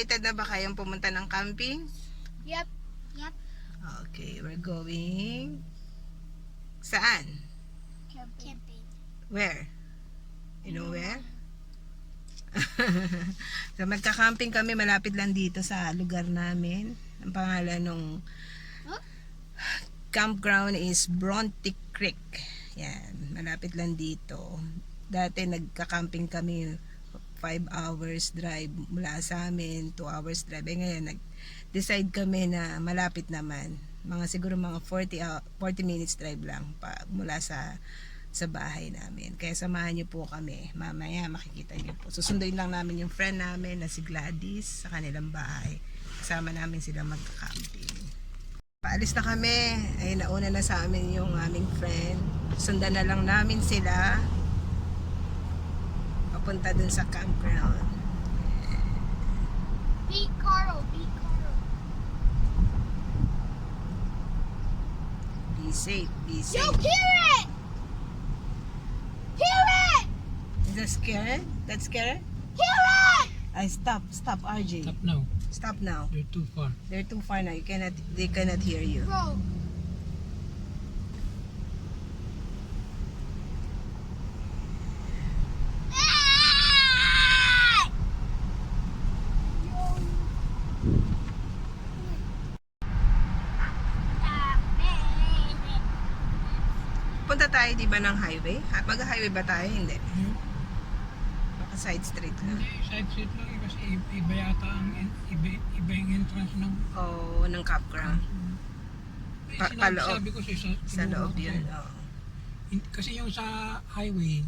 Excited na ba kayong pumunta ng camping? Yep. Yep. Okay, we're going... Saan? Camping. Where? You know where? So magka-camping kami malapit lang dito sa lugar namin. Ang pangalan ng campground is Bronte Creek. Yan, malapit lang dito. Dati nagka-camping kami 5 hours drive mula sa amin, 2 hours drive. Ngayon nag-decide kami na malapit naman. Siguro mga 40 minutes drive lang mula sa bahay namin. Kaya samahan niyo po kami. Mamaya makikita niyo po. Susunduin lang namin yung friend namin na si Gladys sa kanilang bahay. Kasama namin sila magka-camping. Paalis na kami. Ay, nauna na sa amin yung aming friend. Sundan na lang namin sila. Papunta dun sa campground. Beat Carl. Be safe. Be safe. Yo, hear it! Hear it! Is that scary? That's scary? Hear it! Ay, stop, RJ. Stop now. Stop now. You're too far. They're too far now. They cannot hear you. Bro. Punta tayo, di ba, ng highway? Mag-highway ba tayo? Hindi. Baka side street lang. Hindi, side street lang kasi iba yata iba yung entrance ng O, ng campground. Paloob. Sabi ko Sa loob yun. Oo. Kasi yung sa highway,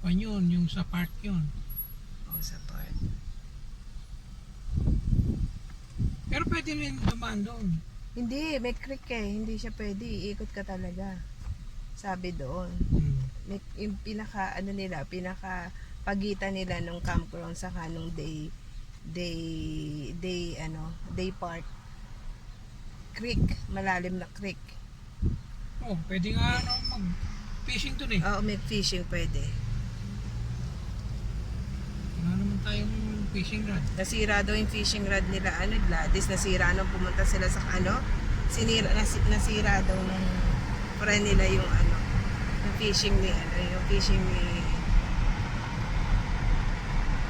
yun, yung sa park yun. O, sa part. Pero pwede rin dumaan doon. Hindi, may creek eh. Hindi siya pwede. Iikot ka talaga. Sabi doon. Yung pinaka pagitan nila nung campground saka nung day park. Creek, malalim na creek. Oh, pwede nga mag-fishing doon eh. Oo, may fishing pwede. Wala naman tayong fishing rod. Nasira daw yung fishing rod nila, Gladys, nasira nung pumunta sila sa nasira daw nung friend nila yung yung fishing ni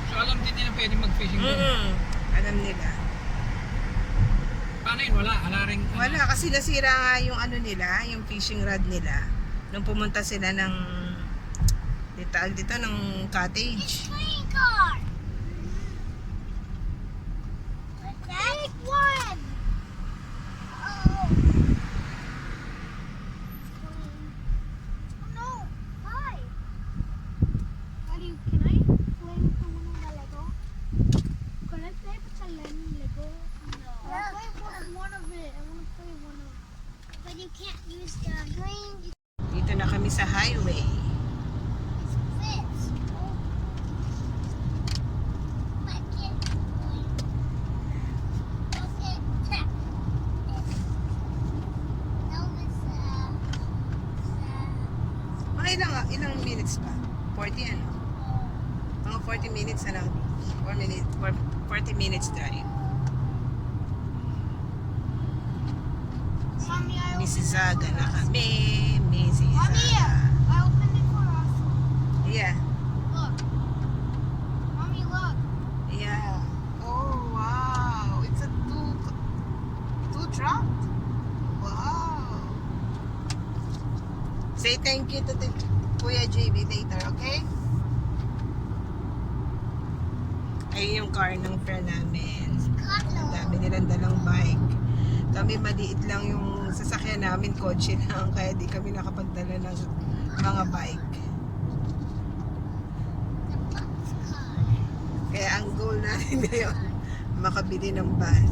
So alam din nila pwede mag-fishing doon. alam nila. Paano yun? Wala kasi nasira nga yung nila, yung fishing rod nila nung pumunta sila ng dito ng cottage. Playing card. Take one. Oh. No. Hi. Can I play with one of the Lego? Can I play with the Lego? No. I play with one of it. I want to play one of it. But you can't use the green. Dito na kami sa highway. Ilang minutes pa? 40 Mga 40 minutes 40 minutes drive. Mommy, Mississauga na kami. Mommy, Mississauga. I opened it for us. Yeah. Look. Mommy, look. Yeah. Oh, wow. It's a two truck. Wow. Say thank you to the Kuya JB later, okay? Ay yung car ng friend namin. Ang dami nilang dalang bike. Kami maliit lang yung sasakyan namin, kotse lang, kaya di kami nakapagdala ng mga bike. Kaya ang goal natin ngayon, makabili ng van.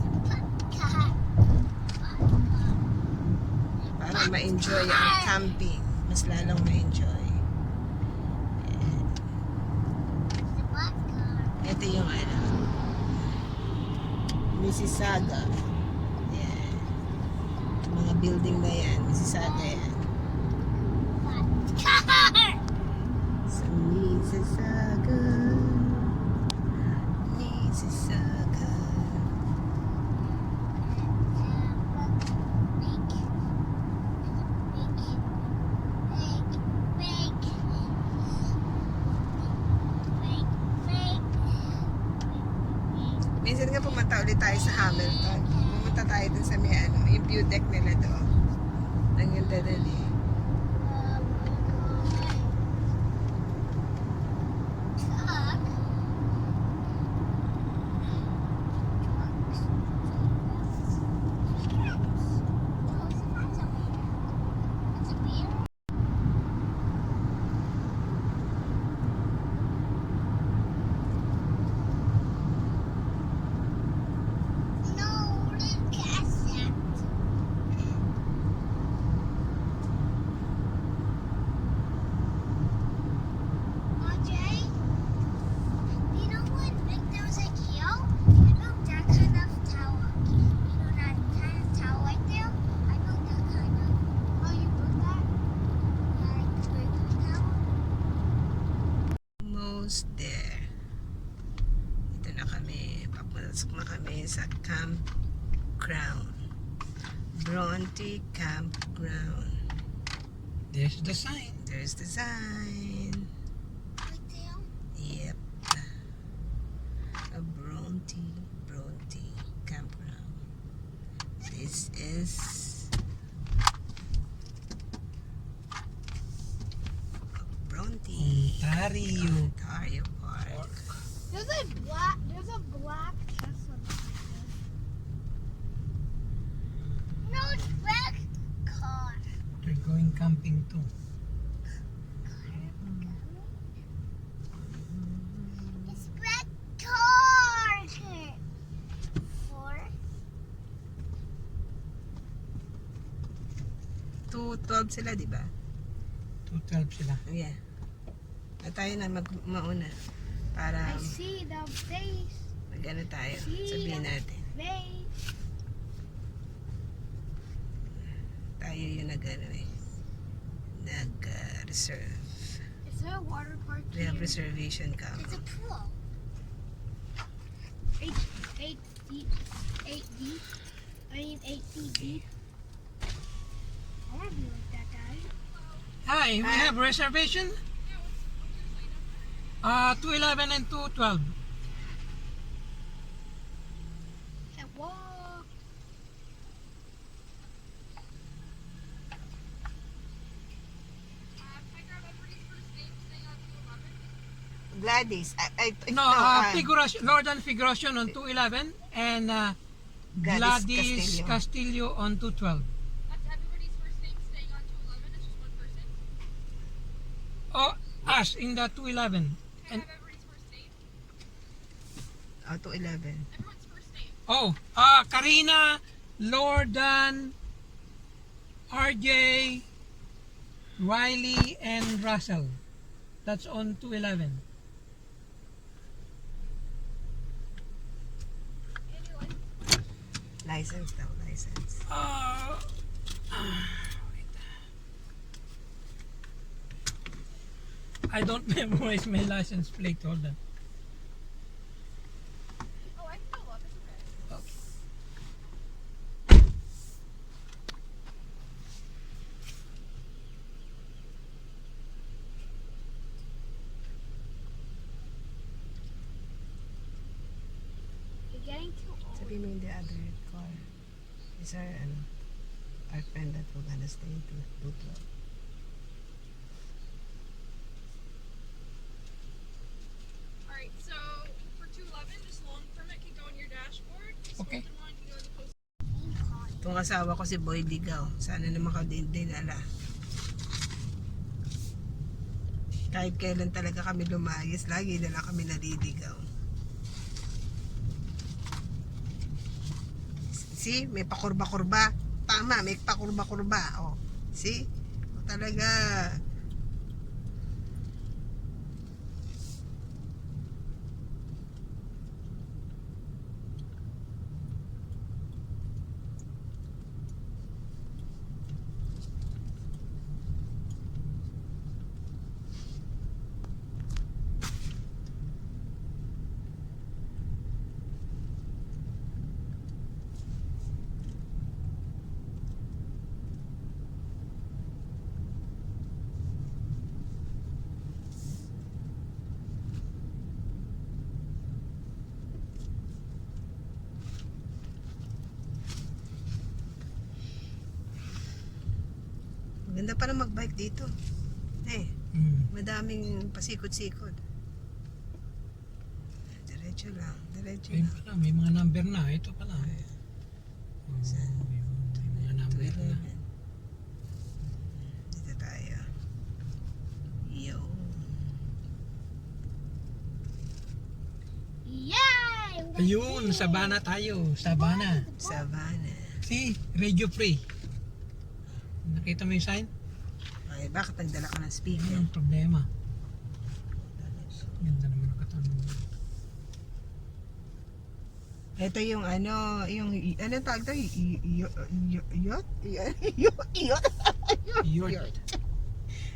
Para ma-enjoy ang camping. Mas lalong ma-enjoy. Ito yung Mississauga. Yan. Mga building na yan. Mississauga yan. Sa Mississauga. Mississauga. ulit tayo sa Hamilton. Pumunta tayo dun sa may ano, yung view deck nila doon. Ang ganda dun eh. Almost there. Ito na kami. Papasok na kami sa campground. Bronte Campground. There's the sign. There's the sign. Yep. A Bronte Campground. This is Bronte Ontario. Ontario Park. There's a black Tesla behind us. No, it's black car. We're going camping too. It's black car. Four. 212 sila, di ba? 212 sila. Yeah. At tayo na mauna para I see the face. mag-ano tayo. Sabihin natin. Face. Tayo yung nag-ano eh. Nag-reserve. Is there a water park We have here? reservation It's camera. a pool. 8 deep. 8 deep. I mean 8 feet deep. I want to be like that guy. Hi, we have reservation? 211 and 212. Can't walk. Gladys. No, Figuration, Northern Figuration on 211 and Gladys Castillo on 212. That's everybody's first name staying on 211. It's just one person. Oh, us in the 211. Can I And have everybody's first name? Oh, 211. Everyone's first name. oh, Karina, Lordan, RJ, Riley, and Russell. That's on 211. License daw, license. Wait. I don't memorize my license plate. Hold on. Oh, I can go up. It's okay. You're getting too old. Sabi mo yung the other car. Is our friend that we're gonna stay in 212. All right. So for 211, this long permit can go on your dashboard. This Okay. golden one can go in the post. Itong asawa ko si Boy Ligaw. Sana naman ka din ala. Kahit kailan talaga kami lumayas, lagi na lang kami naliligaw. See, may pakurba-kurba. Tama, may pakurba-kurba. Oh, see? Talaga. Ganda pa na magbike dito. Eh, Mm. madaming pasikot-sikot. Diretso lang, diretso Ayun lang. pala, may mga number na. Ito pala. Oh, Saan? yun, may mga number na. 211. Dito tayo. Yo. Yay! Ayun, Sabana tayo. Sabana. Savannah. See, Radio Free. Nakita mo yung sign? Ay, bakit nagdala ka ng speaker? Yung problema. Ganda naman ang katanong. Ito yung ano, ano tawag to? Yacht? Yacht? Yort.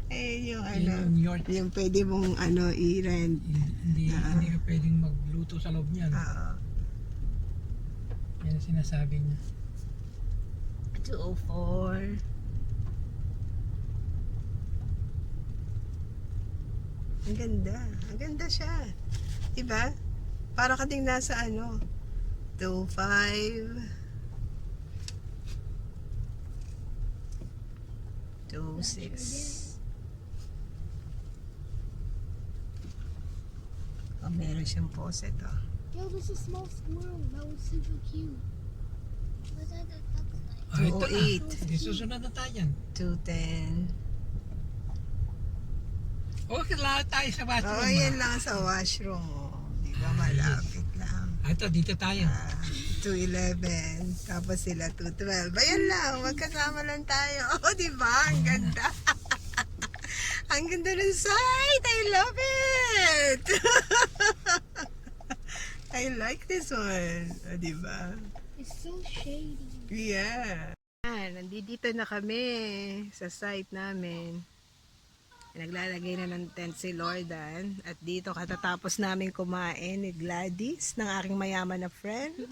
Eh, yung Yun ano, yung yort. yung pwede mong ano, i-rent. Hindi ka pwedeng magluto sa loob niyan. Yan ang sinasabi niya. 204. Ang ganda. Ang ganda siya. Diba? Para ka ding nasa ano, 25. 26. Oh, meron siyang faucet, oh. Yo, this is small squirrel. That was super cute. What does that look like? Ah, ito na. 208. Di susunod na tayo yan. 210. Okay, lahat tayo sa bathroom. Oh, yan lang sa washroom, oh. Di ba malapit lang. Ah, ito, dito tayo. 211. Tapos sila 212. Ayan lang, magkasama lang tayo. Oh, di ba? Ang ganda. Ang ganda ng site. I love it. I like this one. Oh, di ba? It's so shady. Yeah. Nandito na kami sa site namin. Naglalagay na ng tent si Lordan. At dito katatapos namin kumain ni Gladys, ng aking mayaman na friend.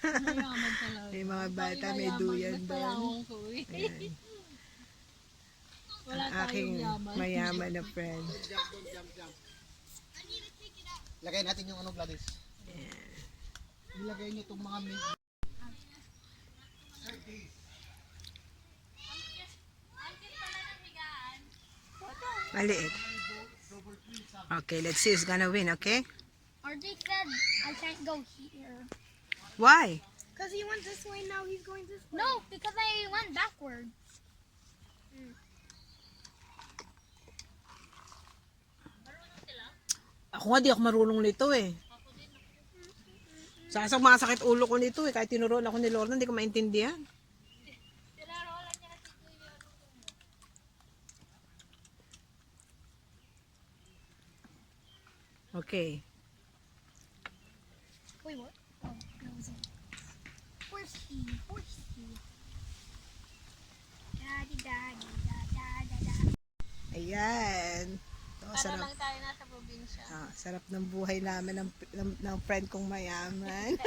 Mayaman talaga. May mga bata, may duyan doon. Ko eh. Ayan. Wala Ang aking tayong yaman. mayaman na friend. Lagay natin yung ano, Gladys. Ilagay niyo itong mga Maliit. Okay, let's see who's gonna win, okay? RJ said I can't go here. Why? Because he went this way, now he's going this way. No, because I went backwards. Ako nga di ako marunong nito eh. Masakit ulo ko nito eh. Kahit tinuruan ako ni Lorna, hindi ko maintindihan. Okay. Wait, what? Oh, that was it. Horsey, horsey. Daddy, daddy, da, da, da, da. Ayan. Ito, sarap. lang tayo nasa probinsya. Sarap ng buhay namin ng friend kong mayaman.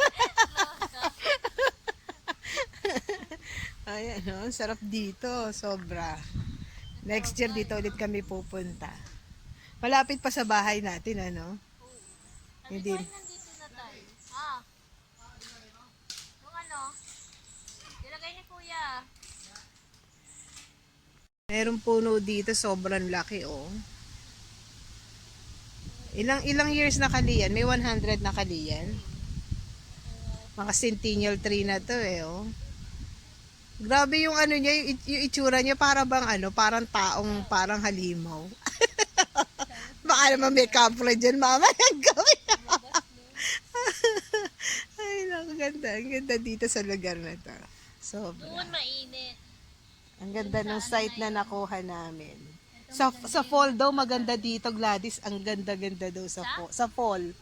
Ayan, no? Sarap dito. Sobra. Next year dito ulit kami pupunta. Malapit pa sa bahay natin, ano? Hindi. Nandito na tayo. Ah. Yung ano? Nilagay ni Kuya. Merong puno dito, sobrang laki, oh. Ilang years na kaliyan? May 100 na kaliyan. Mga centennial tree na to, eh, oh. Grabe yung ano niya, yung itsura niya para bang ano, parang taong parang halimaw. Baka naman may kapre dyan, mama. Ang gawin. Ay, naku, ganda. Ang ganda dito sa lugar na to. Sobra. Doon mainit. Ang ganda ng site na nakuha namin. Sa fall daw maganda dito, Gladys. Ang ganda-ganda daw sa fall.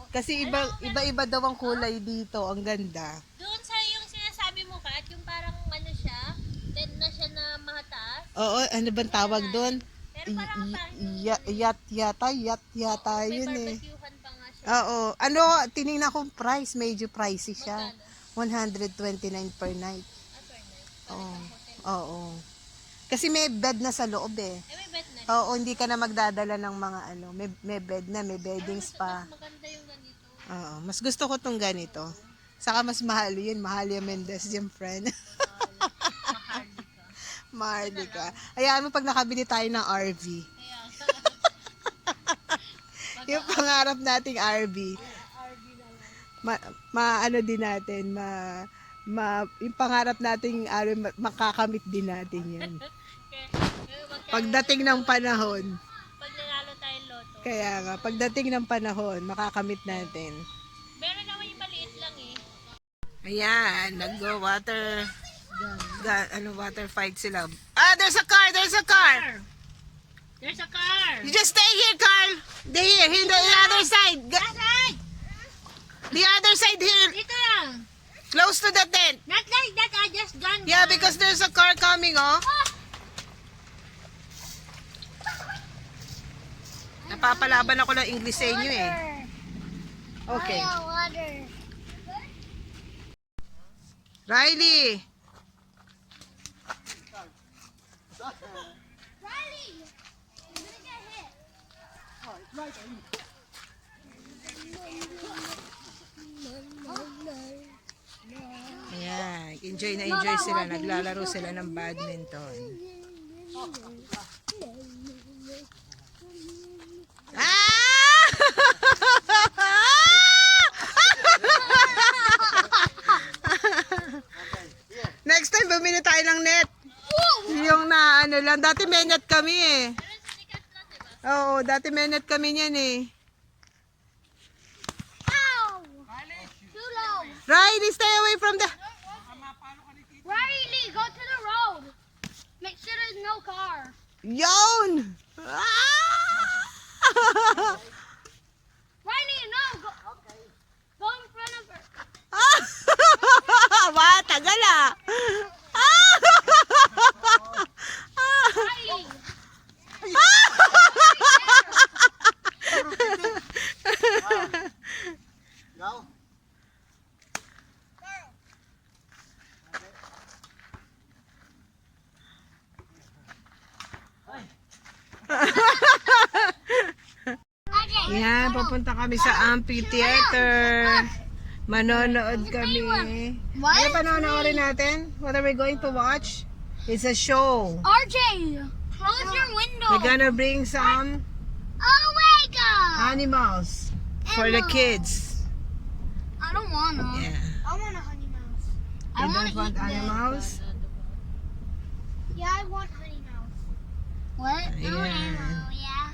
Kasi iba-iba daw ang kulay dito. Ang ganda. Doon sa yung sinasabi mo, Kat, yung parang ano siya, tent na siya na mataas. Oo, ano bang tawag doon? Pero parang Yat may yun eh. barbecuehan pa nga siya. Oo. Ano, tinignan ko price. Medyo pricey siya. 129 per night. Oo. Oo. Kasi may bed na sa loob eh. Eh, may bed na. Oo, hindi ka na magdadala ng mga ano. May bed na, may beddings pa. Maganda yung ganito. Oo. Mas gusto ko tong ganito. Saka mas mahal yun. Mahal yung Mendez yung friend. Marlica. Hayaan mo pag nakabili tayo ng RV. Yung pangarap nating RV. Ano din natin, yung pangarap nating RV, makakamit din natin yan. Pagdating ng panahon. Pag nanalo tayo loto. Kaya nga, pagdating ng panahon, makakamit natin. Meron naman yung maliit lang eh. Ayan, nag-water water fight sila. There's a car! There's a car! You just stay here, Carl! Here, the other side. The other side here, Dito lang. close to the tent. Not like that, I just gone. Yeah, because there's a car coming, oh. Napapalaban ako ng English sa inyo, eh. Okay. Water. Riley! Riley! You're gonna get hit. Ayan, enjoy na enjoy sila. Naglalaro sila ng badminton. Ah! Next time, bumili tayo ng net. Yung na ano lang. Dati may net kami eh. Oo, dati may net kami niyan eh. Ow! Too low. Riley, stay away from the... Riley, go to the road. Make sure there's no car. Yon! Ah! Riley, no. Go in front of her. Wow, tagal ah! Riley. Go. Yan, pupunta kami sa amphitheater. Manonood kami. Ano panonoorin natin? What are we going to watch? It's a show. RJ, close your window. We're gonna bring some Oh my God. animals for the kids. I don't wanna. Yeah. I want a honey mouse. You don't want animals? Yeah, I want honey mouse. What? Ayan. Yeah.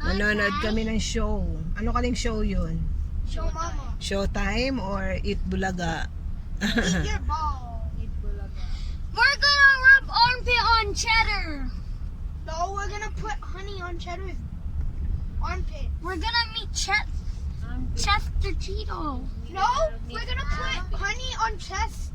Manonood kami ng show. Ano kaling show yun? Show mama. Showtime or Eat Bulaga? Eat your ball. We're gonna rub armpit on cheddar. No, we're gonna put honey on cheddar's armpit. We're gonna meet Chester Cheeto. No, we're gonna put honey on Chester.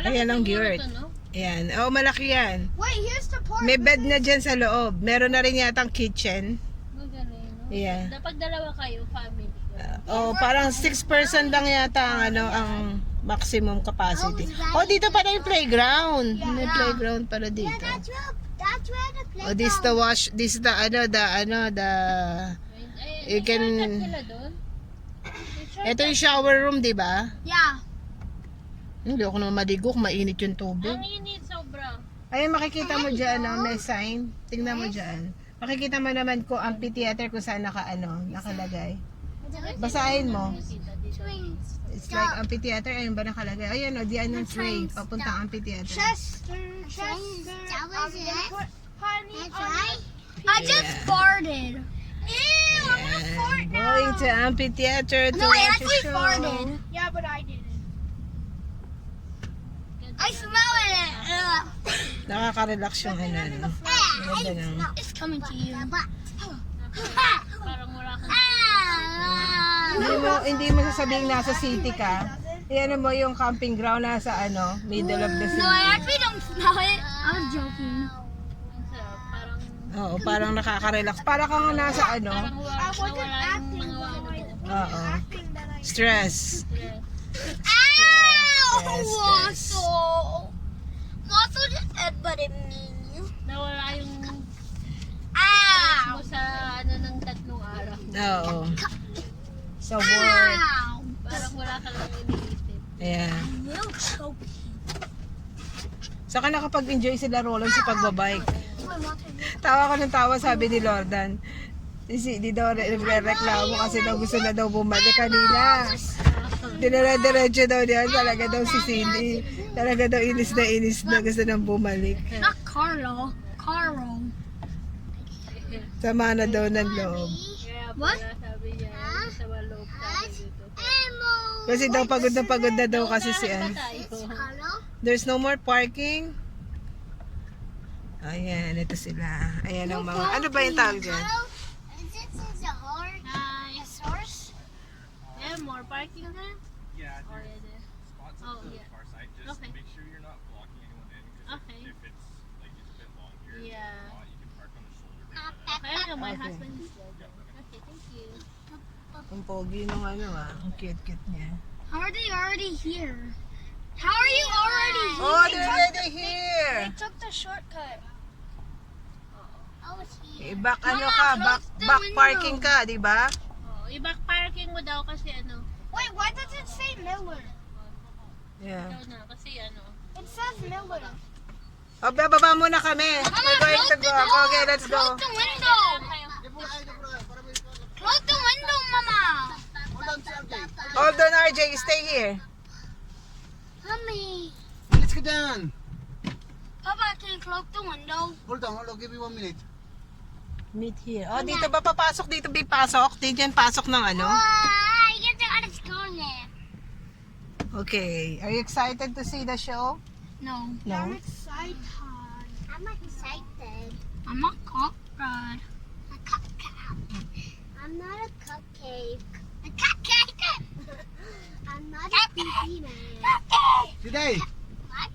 Ayan ang Gert. Ayan. Oh, malaki yan. Wait, here's the part. May bed na dyan sa loob. Meron na rin yatang kitchen. Magaling, no? Yeah. Dapat dalawa kayo, family. Oh, parang 6 person lang yata ang ang maximum capacity. Oh, dito pa na yung playground. May playground pala dito. That's where the play. Oh, this is the you can Sila doon? ito yung shower room, di ba? Yeah. Hindi ako naman maligo kung mainit yung tubig. Ang init sobra. Ayun, makikita mo dyan, may sign. Tingnan mo dyan. Makikita mo naman kung amphitheater kung saan nakalagay. Basahin mo. It's like amphitheater. Ayun ba nakalagay? Ayun o, di anong way. Papuntang amphitheater. Chester. That was it? Honey That's right. I just farted. Ew, I'm gonna And fart now. going to amphitheater to No, I watch a actually show. farted. Yeah, but I didn't. I smell it. Nakaka-relax yung ano. Ganda lang. It's coming to you. Parang wala kang... Hindi mo sasabihin nasa city ka. Iyan mo yung camping ground nasa middle of the No, city. I actually don't smell it. I was joking. Ang sarap. Parang... Oo, parang nakaka-relax. Para kang nasa Parang I wasn't nawala yung acting, mga ano mo. Oo. acting that I. Stress. Ow! Stress. Muscle just headbutted me. Nawala yung Ow! mo sa ano ng 3 araw. Oo. Sa work. Ow! Parang wala ka lang iniisip. Ayan. Milk choke. Saka nakapag-enjoy sila Roland sa pagbabike. Tawa ko ng tawa, sabi ni Lordan. Di daw nagre-reklamo kasi daw gusto na daw bumalik kanina. Dinala-diretso daw niya. Talaga daw si Cindy. Talaga daw inis na gusto nang bumalik. Not Carlo. Carl. Sama na daw ng loob. Kaya What? pala sabi niya, sa loob sabi dito. Ammo. Kasi daw pagod na daw kasi si Ann. Hello? There's no more parking. Ayan, ito sila. Ayan ang mga, ano ba yung tawag dyan? Hello? This is a horse. Nice. Horse? Yeah, more parking na? Yeah, Or there's is it? spots Oh, at the yeah. far side. Just Okay. make sure you're not blocking anyone in. Because Okay. if it's like it's a bit long here, Yeah. if you can park on the shoulder. Okay, my Okay. husband is there. Okay, thank you. Ang pogi nung ano ang cute-cute niya. How are they already here? How are you already here? Oh, they're already here! They took the shortcut. I was Eh, here. back ano ka, back parking ka, di ba? Oh, i-back parking mo daw kasi ano. Wait, why does it say Miller? Yeah. Ikaw na, kasi ano. It says Miller. O, bababa muna kami. We're going to go. Okay, let's go. Close the window. Close the window, Mama. Hold on, RJ. Stay here. Mommy. Let's go down. Papa, can you close the window? Hold on, give me 1 minute. Meet here. Oh, dito ba papasok? Dito ba pasok? Dito yan pasok ng ano? You got to go now. Okay. Are you excited to see the show? No. No. I'm excited. I'm excited. I'm a cop ride. A cupcake. I'm not a cupcake. A cupcake. I'm not a baby man. Today. What?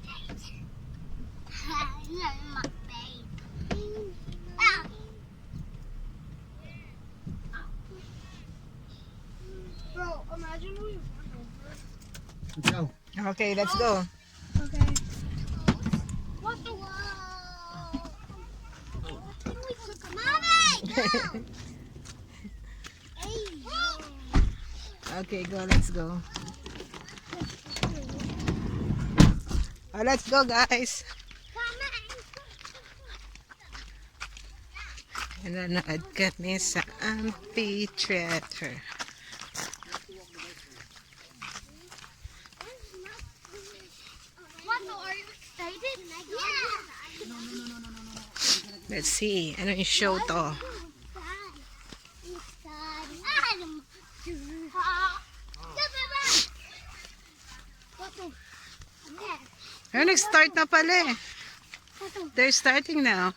You're my baby. Ah. Bro, imagine we run over. Let's go. Okay, let's go. Okay. What the? Whoa. Mommy, go. Hey. Okay, go. Let's go. Oh, let's go, guys. Nanonood kami sa amphitheater. What? Are you excited? Yeah. Let's see. Ano yung show to? Ay, nag-start na pala eh. They're starting now.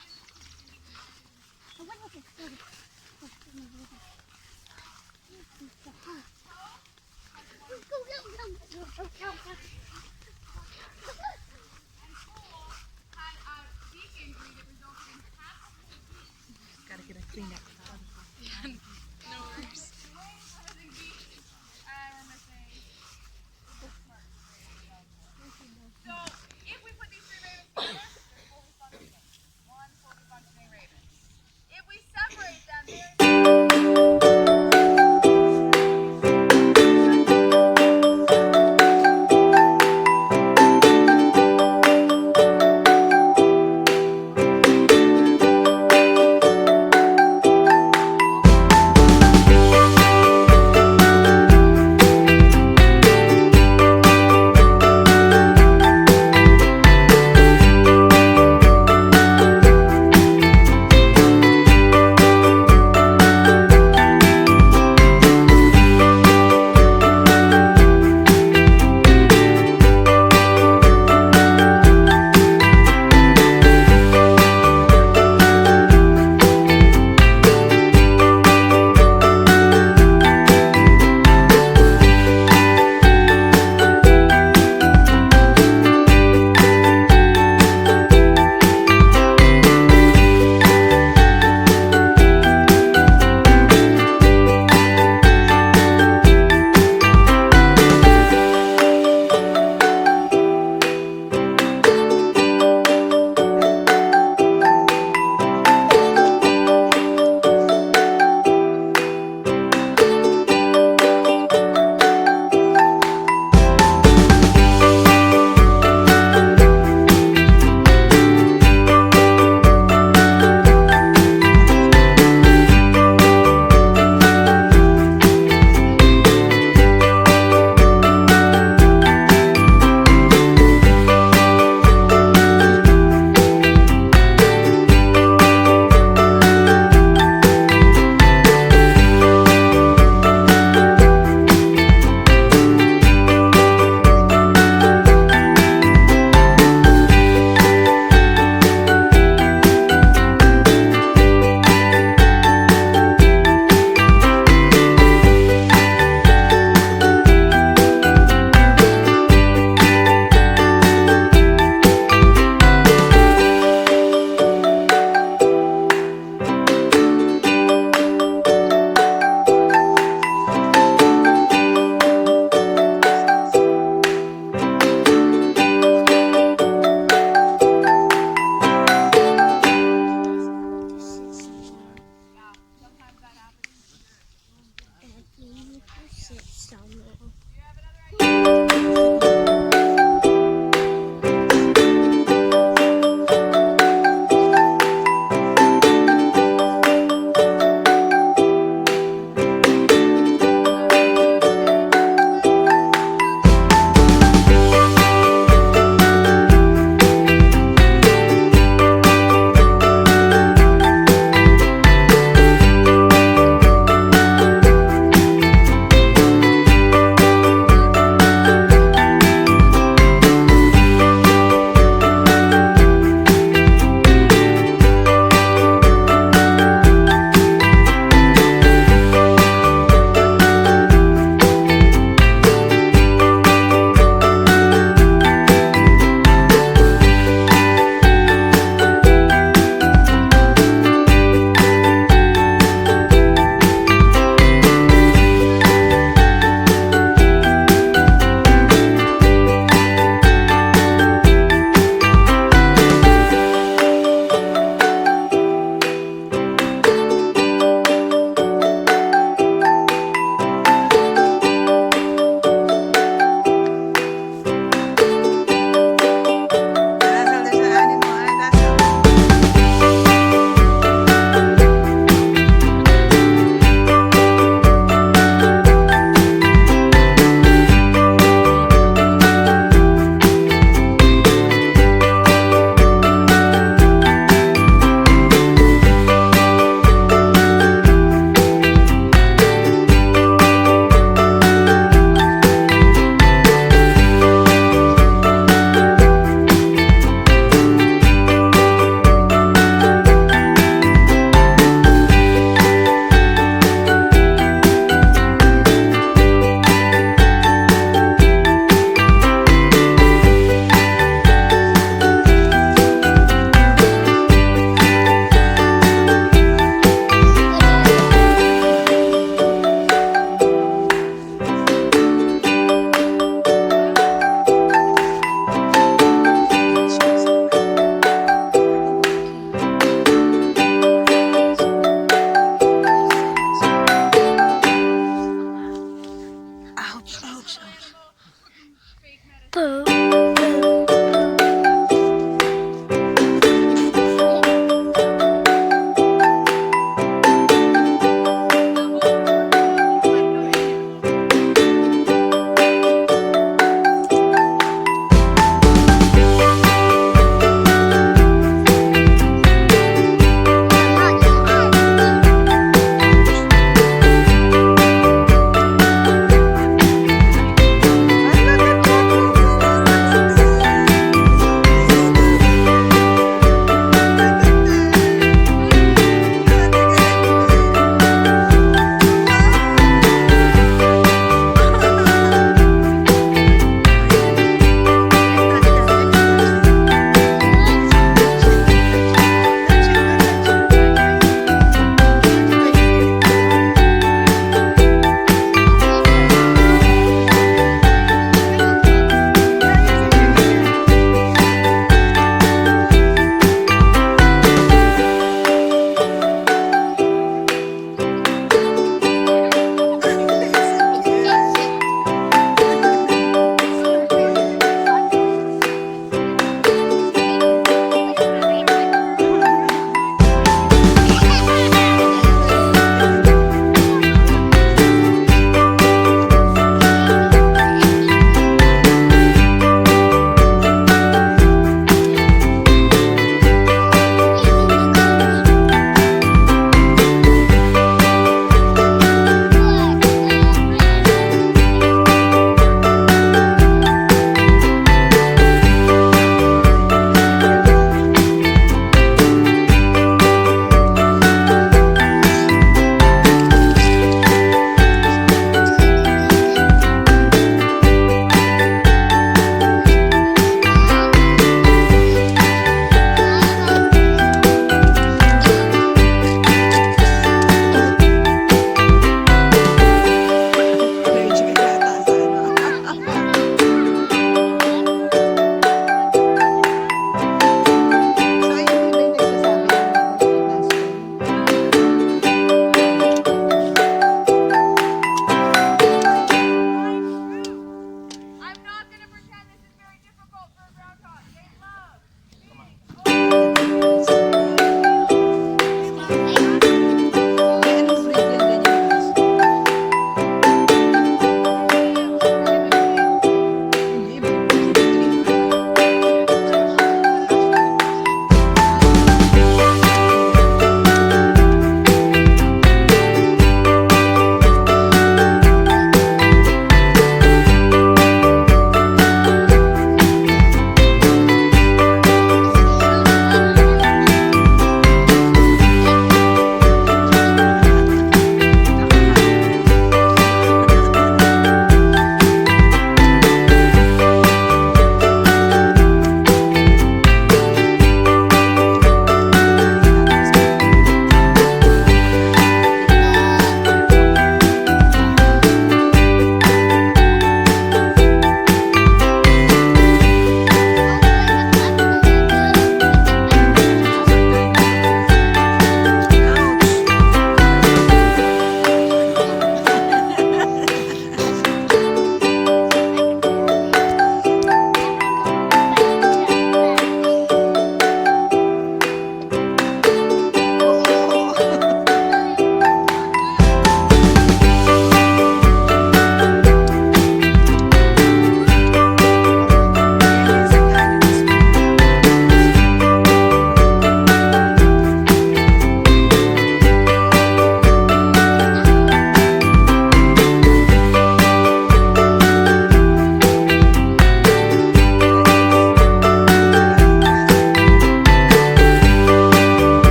Gotta get a clean up.